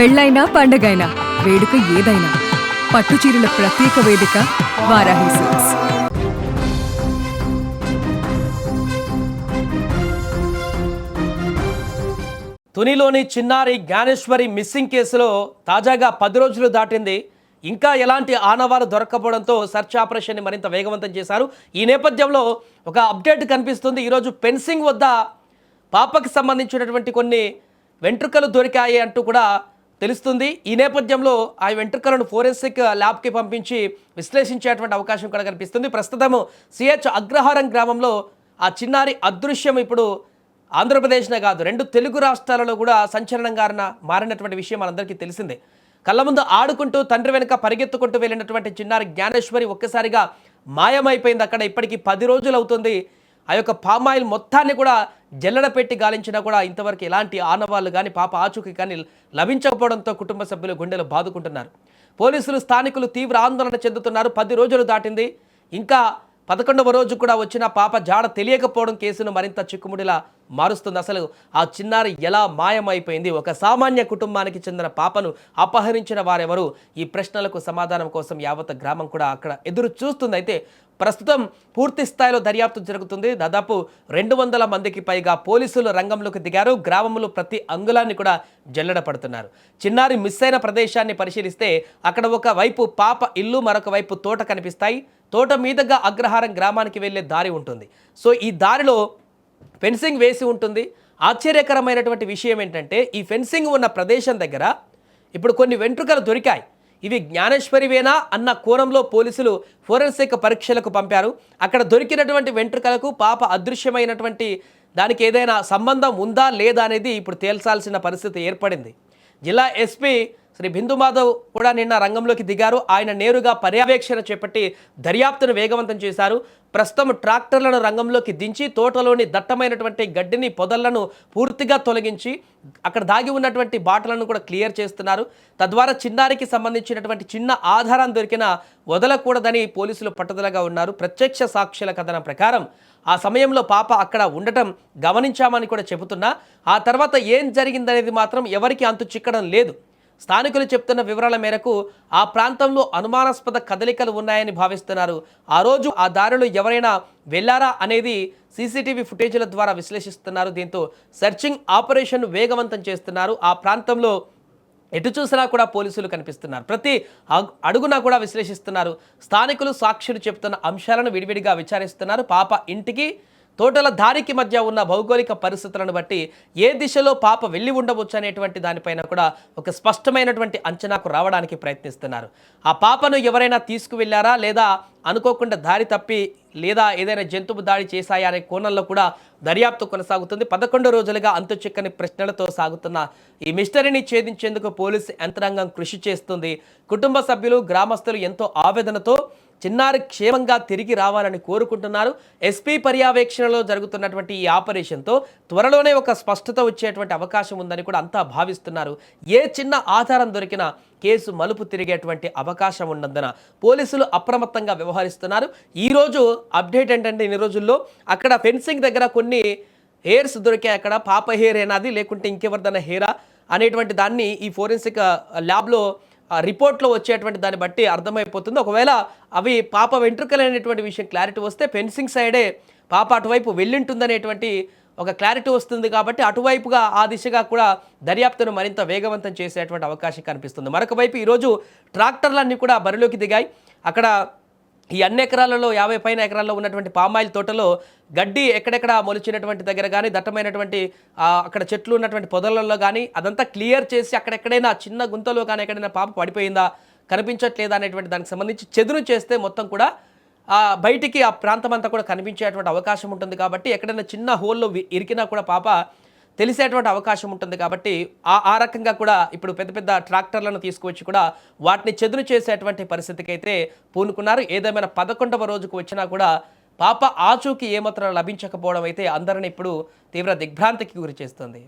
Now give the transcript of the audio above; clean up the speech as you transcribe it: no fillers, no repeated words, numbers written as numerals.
పెళ్ళైనా పండగైనా వేడుక ఏదైనా పట్టుచీరల ప్రత్యేక వేదిక వారాహి సిల్క్స్. తునిలోని చిన్నారి జ్ఞానేశ్వరి మిస్సింగ్ కేసులో తాజాగా 10 రోజులు దాటింది. ఇంకా ఎలాంటి ఆనవాలు దొరక్కపోవడంతో సెర్చ్ ఆపరేషన్ని మరింత వేగవంతం చేశారు. ఈ నేపథ్యంలో ఒక అప్డేట్ కనిపిస్తుంది. ఈరోజు ఫెన్సింగ్ వద్ద పాపకి సంబంధించినటువంటి కొన్ని వెంట్రుకలు దొరికాయి అంటూ కూడా తెలుస్తుంది. ఈ నేపథ్యంలో ఆ వెంట్రుకలను ఫోరెన్సిక్ ల్యాబ్కి పంపించి విశ్లేషించేటువంటి అవకాశం కూడా కనిపిస్తుంది. ప్రస్తుతము సిహెచ్ అగ్రహారం గ్రామంలో ఆ చిన్నారి అదృశ్యం ఇప్పుడు ఆంధ్రప్రదేశ్నే కాదు 2 తెలుగు రాష్ట్రాలలో కూడా సంచలనంగా మారినటువంటి విషయం మనందరికీ తెలిసిందే. కళ్ళ ముందు ఆడుకుంటూ తండ్రి వెనుక పరిగెత్తుకుంటూ వెళ్ళినటువంటి చిన్నారి జ్ఞానేశ్వరి ఒక్కసారిగా మాయమైపోయింది. అక్కడ ఇప్పటికీ 10 రోజులు అవుతుంది. ఆ యొక్క పామాయిల్ మొత్తాన్ని కూడా జల్లెడ పెట్టి గాలించినా కూడా ఇంతవరకు ఎలాంటి ఆనవాళ్ళు కానీ పాప ఆచూకీ కానీ లభించకపోవడంతో కుటుంబ సభ్యులు గుండెలు బాదుకుంటున్నారు. పోలీసులు స్థానికులు తీవ్ర ఆందోళన చెందుతున్నారు. 10 రోజులు దాటింది, ఇంకా 11వ రోజు కూడా వచ్చిన పాప జాడ తెలియకపోవడం కేసును మరింత చిక్కుముడిలా మారుస్తుంది. అసలు ఆ చిన్నారి ఎలా మాయమైపోయింది, ఒక సామాన్య కుటుంబానికి చెందిన పాపను అపహరించిన వారెవరు, ఈ ప్రశ్నలకు సమాధానం కోసం యావత్ గ్రామం కూడా అక్కడ ఎదురు చూస్తుంది. అయితే ప్రస్తుతం పూర్తి స్థాయిలో దర్యాప్తు జరుగుతుంది. దాదాపు 200 మందికి పైగా పోలీసులు రంగంలోకి దిగారు. గ్రామంలో ప్రతి అంగుళాన్ని కూడా జల్లెడ పడుతున్నారు. చిన్నారి మిస్ అయిన ప్రదేశాన్ని పరిశీలిస్తే అక్కడ ఒక వైపు పాప ఇల్లు, మరొక వైపు తోట కనిపిస్తాయి. తోట మీదుగా అగ్రహారం గ్రామానికి వెళ్ళే దారి ఉంటుంది. సో ఈ దారిలో ఫెన్సింగ్ వేసి ఉంటుంది. ఆశ్చర్యకరమైనటువంటి విషయం ఏంటంటే ఈ ఫెన్సింగ్ ఉన్న ప్రదేశం దగ్గర ఇప్పుడు కొన్ని వెంట్రుకలు దొరికాయి. ఇవి జ్ఞానేశ్వరివేనా అన్న కోణంలో పోలీసులు ఫోరెన్సిక్ పరీక్షలకు పంపారు. అక్కడ దొరికినటువంటి వెంట్రుకలకు పాప అదృశ్యమైనటువంటి దానికి ఏదైనా సంబంధం ఉందా లేదా అనేది ఇప్పుడు తేల్చాల్సిన పరిస్థితి ఏర్పడింది. జిల్లా ఎస్పీ శ్రీ బిందు మాధవ్ కూడా నిన్న రంగంలోకి దిగారు. ఆయన నేరుగా పర్యవేక్షణ చేపట్టి దర్యాప్తును వేగవంతం చేశారు. ప్రస్తుతం ట్రాక్టర్లను రంగంలోకి దించి తోటలోని దట్టమైనటువంటి గడ్డిని పొదలను పూర్తిగా తొలగించి అక్కడ దాగి ఉన్నటువంటి బాటలను కూడా క్లియర్ చేస్తున్నారు. తద్వారా చిన్నారికి సంబంధించినటువంటి చిన్న ఆధారం దొరికినా వదలకూడదని పోలీసులు పట్టుదలగా ఉన్నారు. ప్రత్యక్ష సాక్షుల కథనం ప్రకారం ఆ సమయంలో పాప అక్కడ ఉండటం గమనించామని కూడా చెబుతున్నా ఆ తర్వాత ఏం జరిగిందనేది మాత్రం ఎవరికి అంతు చిక్కడం లేదు. స్థానికులు చెప్తున్న వివరాల మేరకు ఆ ప్రాంతంలో అనుమానాస్పద కదలికలు ఉన్నాయని భావిస్తున్నారు. ఆ రోజు ఆ దారిలో ఎవరైనా వెళ్ళారా అనేది సీసీటీవీ ఫుటేజీల ద్వారా విశ్లేషిస్తున్నారు. దీంతో సెర్చింగ్ ఆపరేషన్ వేగవంతం చేస్తున్నారు. ఆ ప్రాంతంలో ఎటు చూసినా కూడా పోలీసులు కనిపిస్తున్నారు. ప్రతి అడుగునా కూడా విశ్లేషిస్తున్నారు. స్థానికులు సాక్షులు చెప్తున్న అంశాలను విడివిడిగా విచారిస్తున్నారు. పాప ఇంటికి తోటల దారికి మధ్య ఉన్న భౌగోళిక పరిస్థితులను బట్టి ఏ దిశలో పాప వెళ్ళి ఉండవచ్చు అనేటువంటి దానిపైన కూడా ఒక స్పష్టమైనటువంటి అంచనాకు రావడానికి ప్రయత్నిస్తున్నారు. ఆ పాపను ఎవరైనా తీసుకువెళ్ళారా లేదా అనుకోకుండా దారి తప్పి లేదా ఏదైనా జంతువు దాడి చేశాయా అనే కోణంలో కూడా దర్యాప్తు కొనసాగుతుంది. 11 రోజులుగా అంతు చిక్కని ప్రశ్నలతో సాగుతున్న ఈ మిస్టరీని ఛేదించేందుకు పోలీసు యంత్రాంగం కృషి చేస్తుంది. కుటుంబ సభ్యులు, గ్రామస్తులు ఎంతో ఆవేదనతో చిన్నారి క్షేమంగా తిరిగి రావాలని కోరుకుంటున్నారు. ఎస్పీ పర్యవేక్షణలో జరుగుతున్నటువంటి ఈ ఆపరేషన్తో త్వరలోనే ఒక స్పష్టత వచ్చేటువంటి అవకాశం ఉందని కూడా అంతా భావిస్తున్నారు. ఏ చిన్న ఆధారం దొరికినా కేసు మలుపు తిరిగేటువంటి అవకాశం ఉన్నందున పోలీసులు అప్రమత్తంగా వ్యవహరిస్తున్నారు. ఈరోజు అప్డేట్ ఏంటంటే ఇన్ని రోజుల్లో అక్కడ ఫెన్సింగ్ దగ్గర కొన్ని హెయిర్స్ దొరికాయి. అక్కడ పాప హెయిర్ ఏనాది లేకుంటే ఇంకెవరిదైనా హెయిరా అనేటువంటి దాన్ని ఈ ఫోరెన్సిక్ ల్యాబ్లో రిపోర్ట్లో వచ్చేటువంటి దాన్ని బట్టి అర్థమైపోతుంది. ఒకవేళ అవి పాప వెంట్రుకలు అనేటువంటి విషయం క్లారిటీ వస్తే ఫెన్సింగ్ సైడే పాప అటువైపు వెళ్ళింటుందనేటువంటి ఒక క్లారిటీ వస్తుంది. కాబట్టి అటువైపుగా ఆ దిశగా కూడా దర్యాప్తును మరింత వేగవంతం చేసేటువంటి అవకాశం కనిపిస్తుంది. మరొక వైపు ఈరోజు ట్రాక్టర్లన్నీ కూడా బరిలోకి దిగాయి. అక్కడ ఈ అన్ని ఎకరాలలో 50 పైన ఎకరాల్లో ఉన్నటువంటి పామాయిల్ తోటలో గడ్డి ఎక్కడెక్కడ మొలిచినటువంటి దగ్గర కానీ దట్టమైనటువంటి అక్కడ చెట్లు ఉన్నటువంటి పొదలలో కానీ అదంతా క్లియర్ చేసి అక్కడెక్కడైనా చిన్న గుంతలో కానీ ఎక్కడైనా పాప పడిపోయిందా కనిపించట్లేదా అనేటువంటి దానికి సంబంధించి చెదురు చేస్తే మొత్తం కూడా బయటికి ఆ ప్రాంతం అంతా కూడా కనిపించేటువంటి అవకాశం ఉంటుంది. కాబట్టి ఎక్కడైనా చిన్న హోల్లో ఇరికినా కూడా పాప తెలిసేటువంటి అవకాశం ఉంటుంది. కాబట్టి ఆ రకంగా కూడా ఇప్పుడు పెద్ద పెద్ద ట్రాక్టర్లను తీసుకువచ్చి కూడా వాటిని చెదురు చేసేటువంటి పరిస్థితికి అయితే పూనుకున్నారు. ఏదేమైనా 11వ రోజుకు వచ్చినా కూడా పాప ఆచూకీ ఏమాత్రం లభించకపోవడం అయితే అందరిని ఇప్పుడు తీవ్ర దిగ్భ్రాంతికి గురి చేస్తుంది.